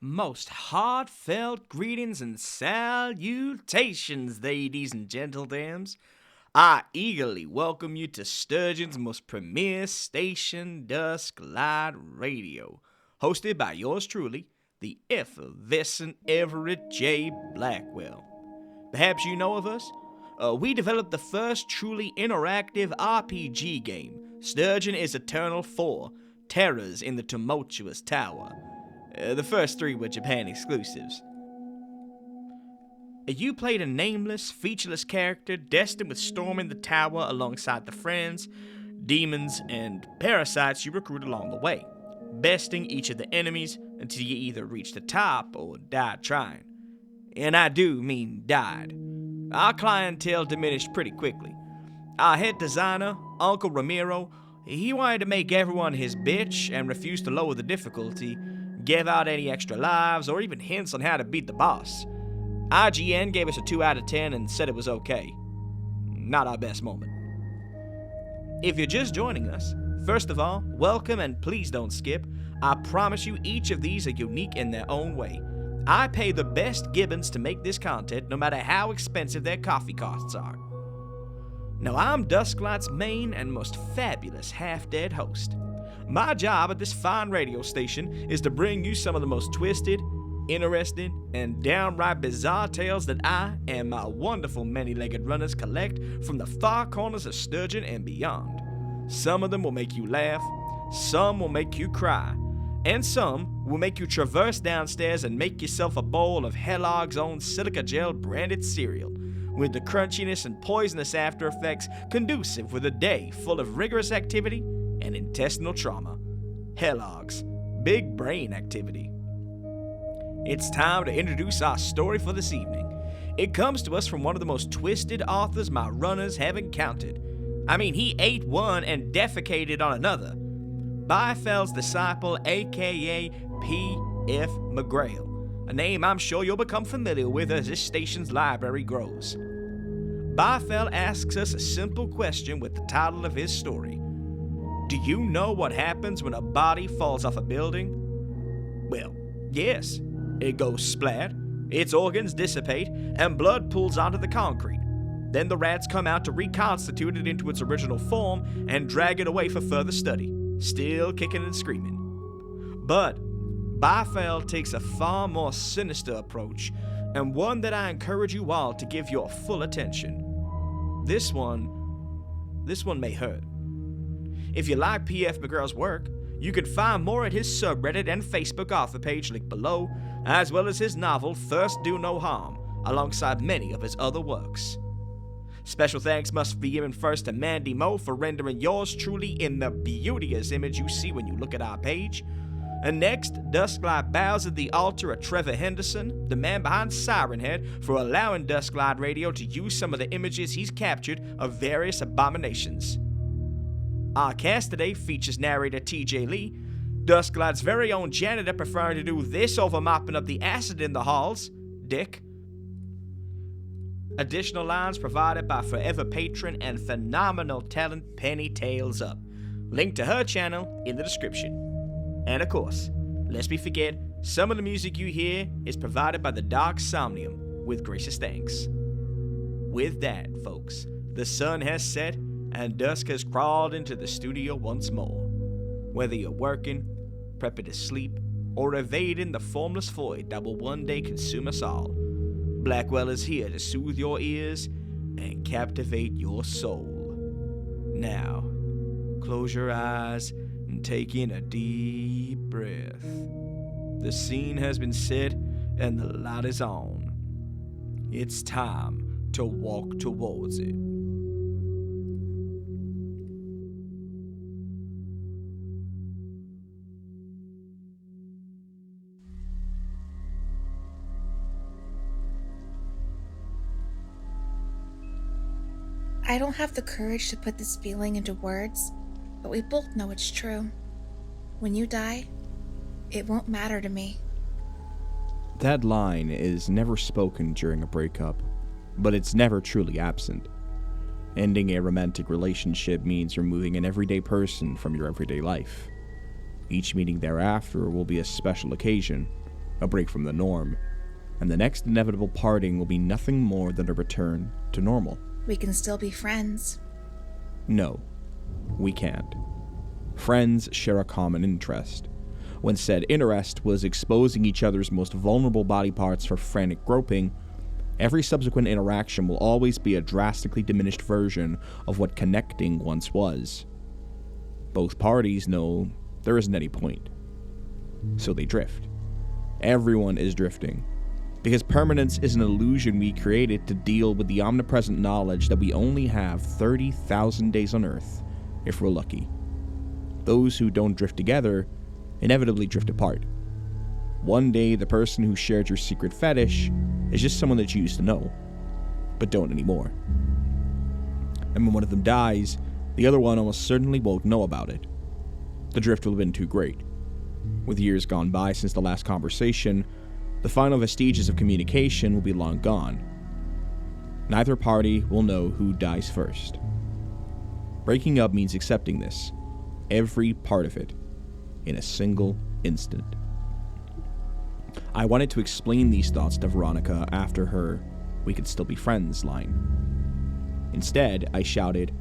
Most heartfelt greetings and salutations, theydies and gentlethems. I eagerly welcome you to Sturgeons' most premier station, Dusklight Radio, hosted by yours truly, the effervescent Everett J. Blackwell. Perhaps you know of us? We developed the first truly interactive RPG game, Sturgeon is Eternal 4, Terrors in the Tumultuous Tower. The first three were Japan exclusives. You played a nameless, featureless character destined with storming the tower alongside the friends, demons, and parasites you recruit along the way, besting each of the enemies until you either reach the top or died trying. And I do mean died. Our clientele diminished pretty quickly. Our head designer, Uncle Ramiro, he wanted to make everyone his bitch and refused to lower the difficulty, give out any extra lives, or even hints on how to beat the boss. IGN gave us a 2 out of 10 and said it was okay. Not our best moment. If you're just joining us, first of all, welcome and please don't skip. I promise you each of these are unique in their own way. I pay the best gibbons to make this content, no matter how expensive their coffee costs are. Now I'm Dusklight's main and most fabulous half-dead host. My job at this fine radio station is to bring you some of the most twisted, interesting, and downright bizarre tales that I and my wonderful many-legged runners collect from the far corners of Sturgeon and beyond. Some of them will make you laugh, some will make you cry, and some will make you traverse downstairs and make yourself a bowl of Kellogg's own silica gel branded cereal, with the crunchiness and poisonous after effects conducive with a day full of rigorous activity and intestinal trauma. Kellogg's big brain activity. It's time to introduce our story for this evening. It comes to us from one of the most twisted authors my runners have encountered. I mean, he ate one and defecated on another. ByfelsDisciple, aka P.F. McGrail, a name I'm sure you'll become familiar with as this station's library grows. Byfel asks us a simple question with the title of his story. Do you know what happens when a body falls off a building? Well, yes. It goes splat, its organs dissipate, and blood pools onto the concrete. Then the rats come out to reconstitute it into its original form and drag it away for further study, still kicking and screaming. But Byfel takes a far more sinister approach, and one that I encourage you all to give your full attention. This one may hurt. If you like P.F. McGrail's work, you can find more at his subreddit and Facebook author page linked below, as well as his novel Thirst Do No Harm, alongside many of his other works. Special thanks must be given first to Mandy Moe for rendering yours truly in the beauteous image you see when you look at our page. And next, Dusklight bows at the altar of Trevor Henderson, the man behind Siren Head, for allowing Dusklight Radio to use some of the images he's captured of various abominations. Our cast today features narrator TJ Lee, Dusklight's very own janitor preferring to do this over mopping up the acid in the halls, Dick. Additional lines provided by forever patron and phenomenal talent PennyTailsUp. Link to her channel in the description. And of course, lest we forget, some of the music you hear is provided by the Dark Somnium, with gracious thanks. With that, folks, the sun has set and dusk has crawled into the studio once more. Whether you're working, prepping to sleep, or evading the formless void that will one day consume us all, Blackwell is here to soothe your ears and captivate your soul. Now, close your eyes and take in a deep breath. The scene has been set and the light is on. It's time to walk towards it. I don't have the courage to put this feeling into words, but we both know it's true. When you die, it won't matter to me. That line is never spoken during a breakup, but it's never truly absent. Ending a romantic relationship means removing an everyday person from your everyday life. Each meeting thereafter will be a special occasion, a break from the norm, and the next inevitable parting will be nothing more than a return to normal. We can still be friends. No, we can't. Friends share a common interest. When said interest was exposing each other's most vulnerable body parts for frantic groping, every subsequent interaction will always be a drastically diminished version of what connecting once was. Both parties know there isn't any point, so they drift. Everyone is drifting, because permanence is an illusion we created to deal with the omnipresent knowledge that we only have 30,000 days on Earth, if we're lucky. Those who don't drift together inevitably drift apart. One day, the person who shared your secret fetish is just someone that you used to know, but don't anymore. And when one of them dies, the other one almost certainly won't know about it. The drift will have been too great. With years gone by since the last conversation, the final vestiges of communication will be long gone. Neither party will know who dies first. Breaking up means accepting this, every part of it, in a single instant. I wanted to explain these thoughts to Veronica after her "we could still be friends" line. Instead, I shouted,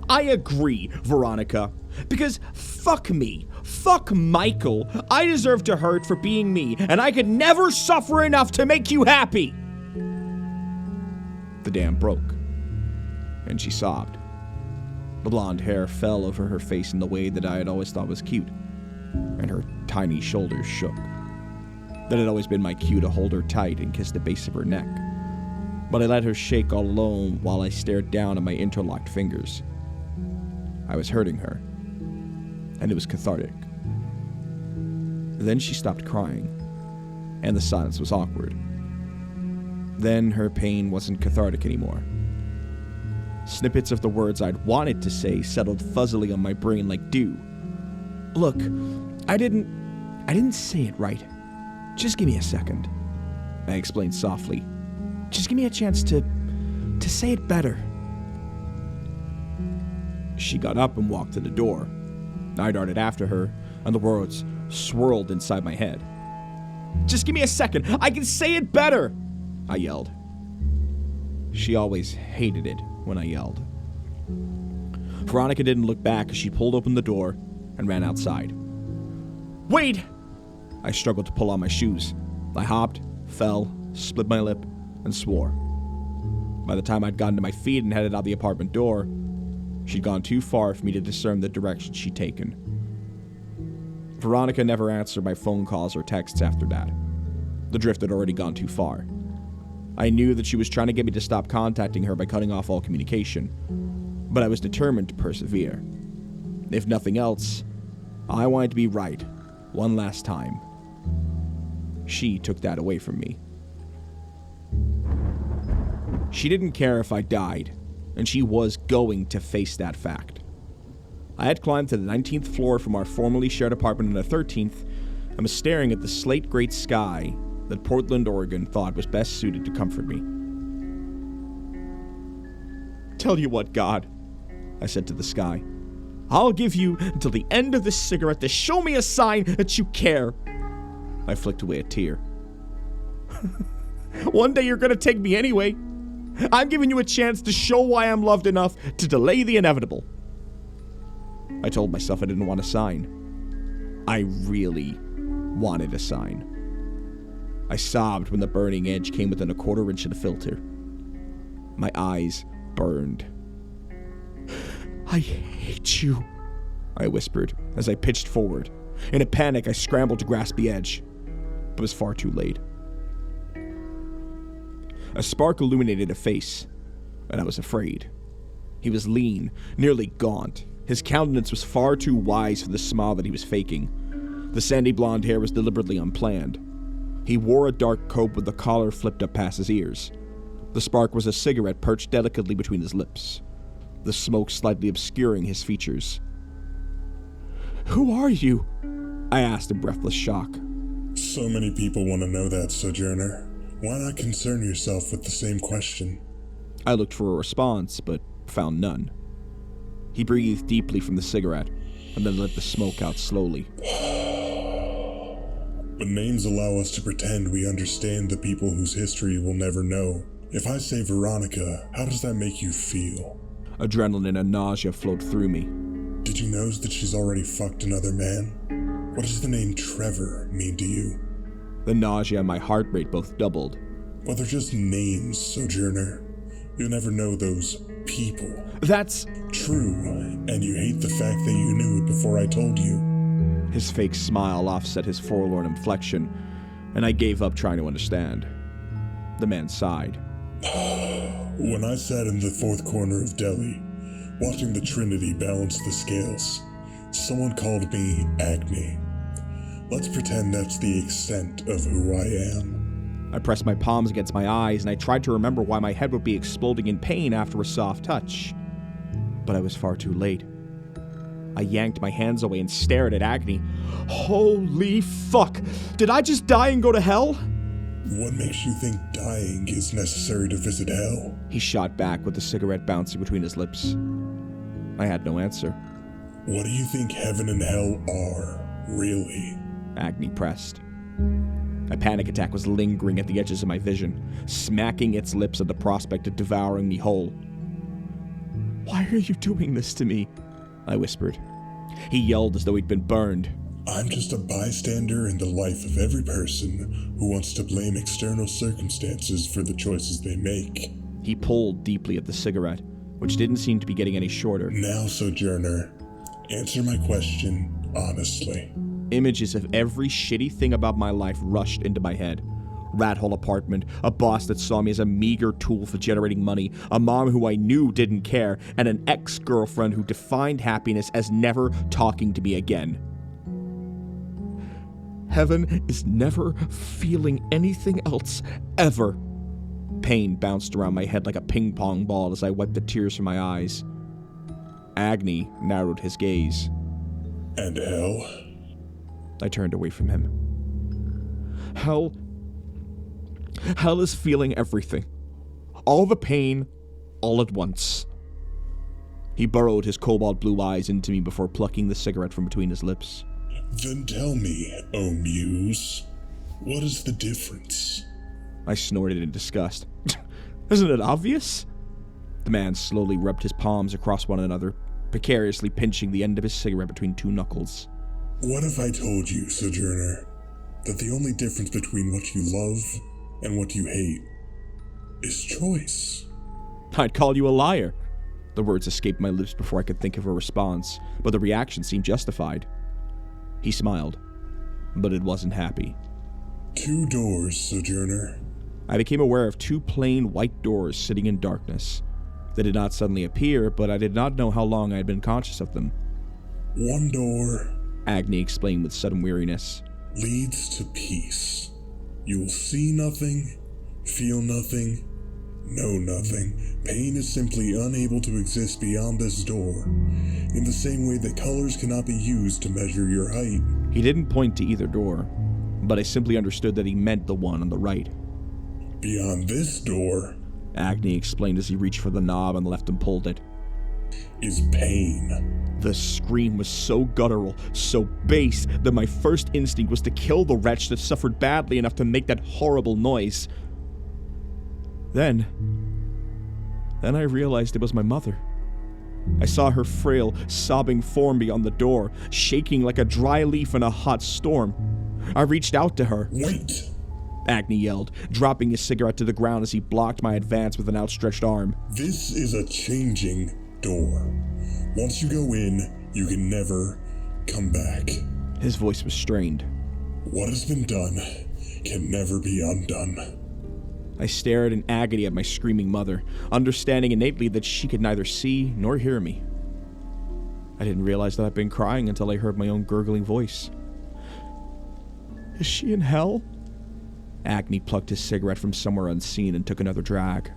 "I agree, Veronica, because fuck me, fuck Michael, I deserve to hurt for being me, and I could never suffer enough to make you happy!" The dam broke, and she sobbed. The blonde hair fell over her face in the way that I had always thought was cute, and her tiny shoulders shook. That had always been my cue to hold her tight and kiss the base of her neck, but I let her shake all alone while I stared down at my interlocked fingers. I was hurting her, and it was cathartic. Then she stopped crying, and the silence was awkward. Then her pain wasn't cathartic anymore. Snippets of the words I'd wanted to say settled fuzzily on my brain like dew. "Look, I didn't say it right. Just give me a second," I explained softly. "Just give me a chance to say it better." She got up and walked to the door. I darted after her, and the words swirled inside my head. "Just give me a second, I can say it better!" I yelled. She always hated it when I yelled. Veronica didn't look back as she pulled open the door and ran outside. "Wait!" I struggled to pull on my shoes. I hopped, fell, split my lip, and swore. By the time I'd gotten to my feet and headed out the apartment door, she'd gone too far for me to discern the direction she'd taken. Veronica never answered my phone calls or texts after that. The drift had already gone too far. I knew that she was trying to get me to stop contacting her by cutting off all communication, but I was determined to persevere. If nothing else, I wanted to be right, one last time. She took that away from me. She didn't care if I died, and she was going to face that fact. I had climbed to the 19th floor from our formerly shared apartment on the 13th, and was staring at the slate-gray sky that Portland, Oregon thought was best suited to comfort me. "Tell you what, God," I said to the sky, "I'll give you until the end of this cigarette to show me a sign that you care." I flicked away a tear. "One day you're gonna take me anyway. I'm giving you a chance to show why I'm loved enough to delay the inevitable." I told myself I didn't want a sign. I really wanted a sign. I sobbed when the burning edge came within a quarter inch of the filter. My eyes burned. "I hate you," I whispered as I pitched forward. In a panic, I scrambled to grasp the edge, but was far too late. A spark illuminated a face, and I was afraid. He was lean, nearly gaunt. His countenance was far too wise for the smile that he was faking. The sandy blonde hair was deliberately unplanned. He wore a dark coat with the collar flipped up past his ears. The spark was a cigarette perched delicately between his lips, the smoke slightly obscuring his features. "Who are you?" I asked in breathless shock. So many people want to know that, Sojourner. Why not concern yourself with the same question? I looked for a response, but found none. He breathed deeply from the cigarette, and then let the smoke out slowly. But names allow us to pretend we understand the people whose history we'll never know. If I say Veronica, how does that make you feel? Adrenaline and nausea flowed through me. Did you know that she's already fucked another man? What does the name Trevor mean to you? The nausea and my heart rate both doubled. Well, they're just names, Sojourner. You'll never know those people. That's true, and you hate the fact that you knew it before I told you. His fake smile offset his forlorn inflection, and I gave up trying to understand. The man sighed. When I sat in the fourth corner of Delhi, watching the Trinity balance the scales, someone called me Agni. Let's pretend that's the extent of who I am. I pressed my palms against my eyes, and I tried to remember why my head would be exploding in pain after a soft touch. But I was far too late. I yanked my hands away and stared at Agni. Holy fuck! Did I just die and go to hell? What makes you think dying is necessary to visit hell? He shot back with the cigarette bouncing between his lips. I had no answer. What do you think heaven and hell are, really? Agni pressed. A panic attack was lingering at the edges of my vision, smacking its lips at the prospect of devouring me whole. Why are you doing this to me? I whispered. He yelled as though he'd been burned. I'm just a bystander in the life of every person who wants to blame external circumstances for the choices they make. He pulled deeply at the cigarette, which didn't seem to be getting any shorter. Now, Sojourner, answer my question honestly. Images of every shitty thing about my life rushed into my head. Rat hole apartment, a boss that saw me as a meager tool for generating money, a mom who I knew didn't care, and an ex-girlfriend who defined happiness as never talking to me again. Heaven is never feeling anything else, ever. Pain bounced around my head like a ping-pong ball as I wiped the tears from my eyes. Agni narrowed his gaze. And hell? I turned away from him. Hell is feeling everything. All the pain, all at once. He burrowed his cobalt blue eyes into me before plucking the cigarette from between his lips. Then tell me, oh muse, what is the difference? I snorted in disgust. Isn't it obvious? The man slowly rubbed his palms across one another, precariously pinching the end of his cigarette between two knuckles. What if I told you, Sojourner, that the only difference between what you love and what you hate is choice? I'd call you a liar. The words escaped my lips before I could think of a response, but the reaction seemed justified. He smiled, but it wasn't happy. 2 doors, Sojourner. I became aware of 2 plain white doors sitting in darkness. They did not suddenly appear, but I did not know how long I had been conscious of them. 1 door, Agni explained with sudden weariness, leads to peace. You will see nothing, feel nothing, know nothing. Pain is simply unable to exist beyond this door, in the same way that colors cannot be used to measure your height. He didn't point to either door, but I simply understood that he meant the one on the right. Beyond this door, Agni explained as he reached for the knob and left and pulled it, is pain. The scream was so guttural, so base, that my first instinct was to kill the wretch that suffered badly enough to make that horrible noise. Then I realized it was my mother. I saw her frail, sobbing form beyond the door, shaking like a dry leaf in a hot storm. I reached out to her. Wait! Agni yelled, dropping his cigarette to the ground as he blocked my advance with an outstretched arm. This is a changing door. Once you go in, you can never come back. His voice was strained. What has been done can never be undone. I stared in agony at my screaming mother, understanding innately that she could neither see nor hear me. I didn't realize that I'd been crying until I heard my own gurgling voice. Is she in hell? Agni plucked his cigarette from somewhere unseen and took another drag.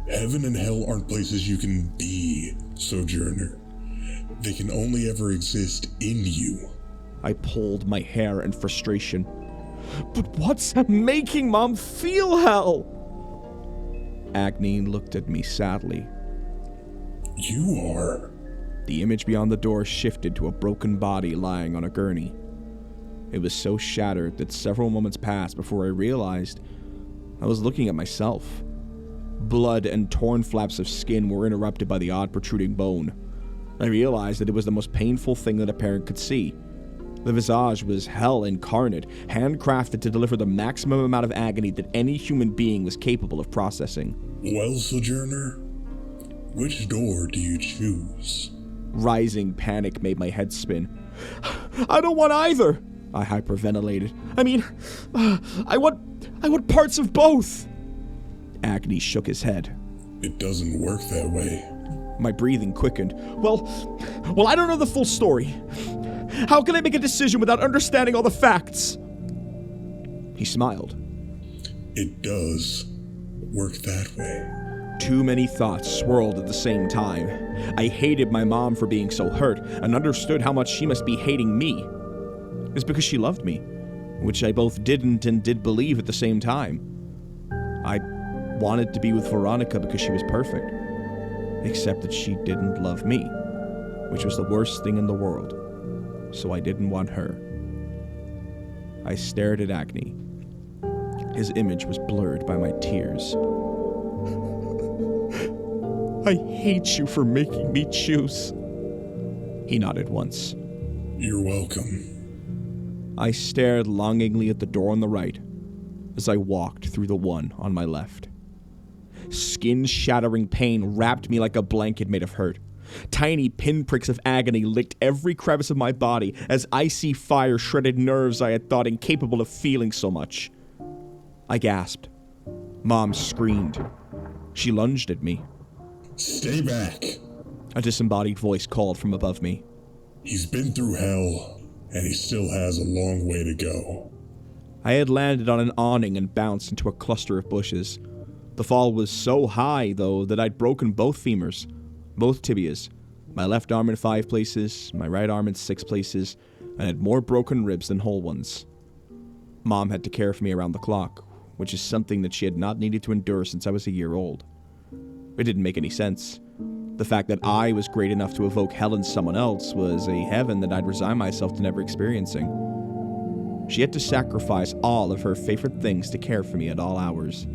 Heaven and hell aren't places you can be, Sojourner. They can only ever exist in you. I pulled my hair in frustration. But what's making Mom feel hell? Agni looked at me sadly. You are. The image beyond the door shifted to a broken body lying on a gurney. It was so shattered that several moments passed before I realized I was looking at myself. Blood and torn flaps of skin were interrupted by the odd protruding bone. I realized that it was the most painful thing that a parent could see. The visage was hell incarnate, handcrafted to deliver the maximum amount of agony that any human being was capable of processing. Well, Sojourner, which door do you choose? Rising panic made my head spin. I don't want either, I hyperventilated. I mean, I want parts of both. Agni shook his head. It doesn't work that way. My breathing quickened. Well, I don't know the full story. How can I make a decision without understanding all the facts? He smiled. It does work that way. Too many thoughts swirled at the same time. I hated my mom for being so hurt, and understood how much she must be hating me. It's because she loved me, which I both didn't and did believe at the same time. I wanted to be with Veronica because she was perfect, except that she didn't love me, which was the worst thing in the world, so I didn't want her. I stared at Agni. His image was blurred by my tears. I hate you for making me choose. He nodded once. You're welcome. I stared longingly at the door on the right as I walked through the one on my left. Skin-shattering pain wrapped me like a blanket made of hurt. Tiny pinpricks of agony licked every crevice of my body as icy fire shredded nerves I had thought incapable of feeling so much. I gasped. Mom screamed. She lunged at me. Stay back. A disembodied voice called from above me. He's been through hell, and he still has a long way to go. I had landed on an awning and bounced into a cluster of bushes. The fall was so high, though, that I'd broken both femurs, both tibias, my left arm in 5 places, my right arm in 6 places, and had more broken ribs than whole ones. Mom had to care for me around the clock, which is something that she had not needed to endure since I was a year old. It didn't make any sense. The fact that I was great enough to evoke hell in someone else was a heaven that I'd resign myself to never experiencing. She had to sacrifice all of her favorite things to care for me at all hours.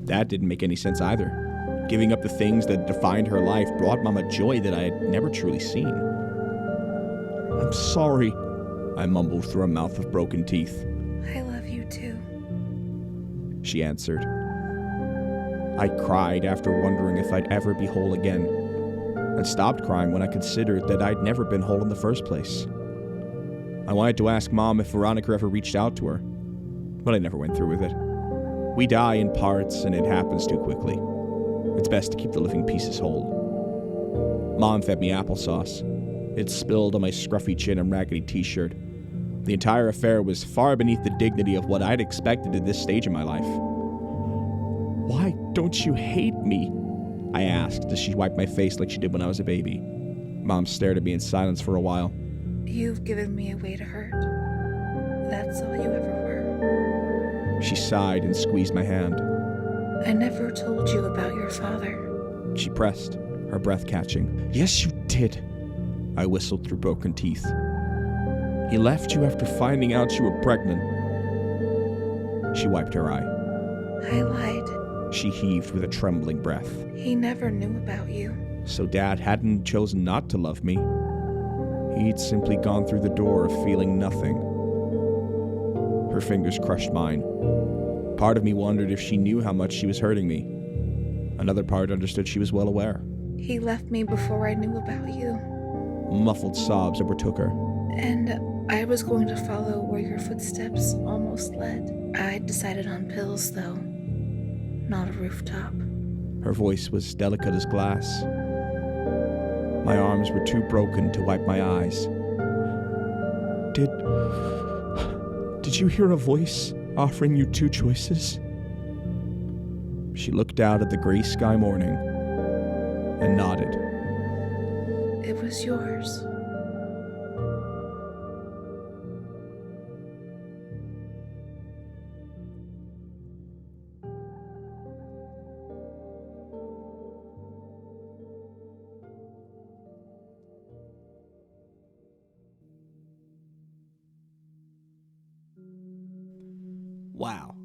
That didn't make any sense either. Giving up the things that defined her life brought Mom a joy that I had never truly seen. I'm sorry, I mumbled through a mouth of broken teeth. I love you too. She answered. I cried after wondering if I'd ever be whole again, and stopped crying when I considered that I'd never been whole in the first place. I wanted to ask Mom if Veronica ever reached out to her, but I never went through with it. We die in parts, and it happens too quickly. It's best to keep the living pieces whole. Mom fed me applesauce. It spilled on my scruffy chin and raggedy t-shirt. The entire affair was far beneath the dignity of what I'd expected at this stage in my life. Why don't you hate me? I asked as she wiped my face like she did when I was a baby. Mom stared at me in silence for a while. You've given me a way to hurt. That's all you ever were. She sighed and squeezed my hand. I never told you about your father. She pressed, her breath catching. Yes, you did. I whistled through broken teeth. He left you after finding out you were pregnant. She wiped her eye. I lied. She heaved with a trembling breath. He never knew about you. So Dad hadn't chosen not to love me. He'd simply gone through the door of feeling nothing. Her fingers crushed mine. Part of me wondered if she knew how much she was hurting me. Another part understood she was well aware. He left me before I knew about you. Muffled sobs overtook her. And I was going to follow where your footsteps almost led. I decided on pills, though. Not a rooftop. Her voice was delicate as glass. My arms were too broken to wipe my eyes. Did you hear a voice offering you 2 choices? She looked out at the gray sky morning and nodded. It was yours. Wow.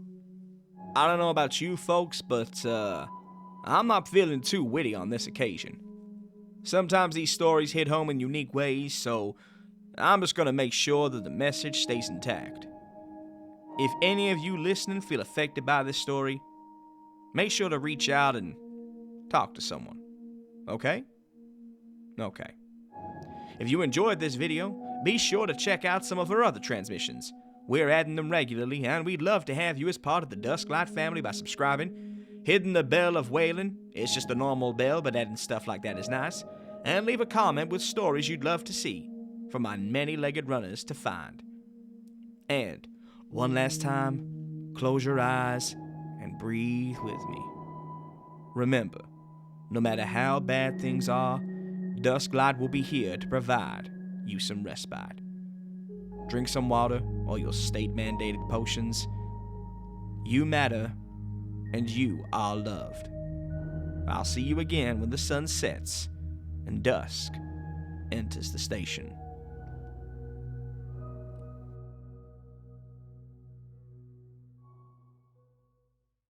I don't know about you folks, but I'm not feeling too witty on this occasion. Sometimes these stories hit home in unique ways, so I'm just gonna make sure that the message stays intact. If any of you listening feel affected by this story, make sure to reach out and talk to someone. Okay? Okay. If you enjoyed this video, be sure to check out some of our other transmissions. We're adding them regularly, and we'd love to have you as part of the Dusklight family by subscribing, hitting the bell of wailing, it's just a normal bell, but adding stuff like that is nice, and leave a comment with stories you'd love to see for my many-legged runners to find. And, one last time, close your eyes and breathe with me. Remember, no matter how bad things are, Dusklight will be here to provide you some respite. Drink some water or your state-mandated potions. You matter, and you are loved. I'll see you again when the sun sets and dusk enters the station.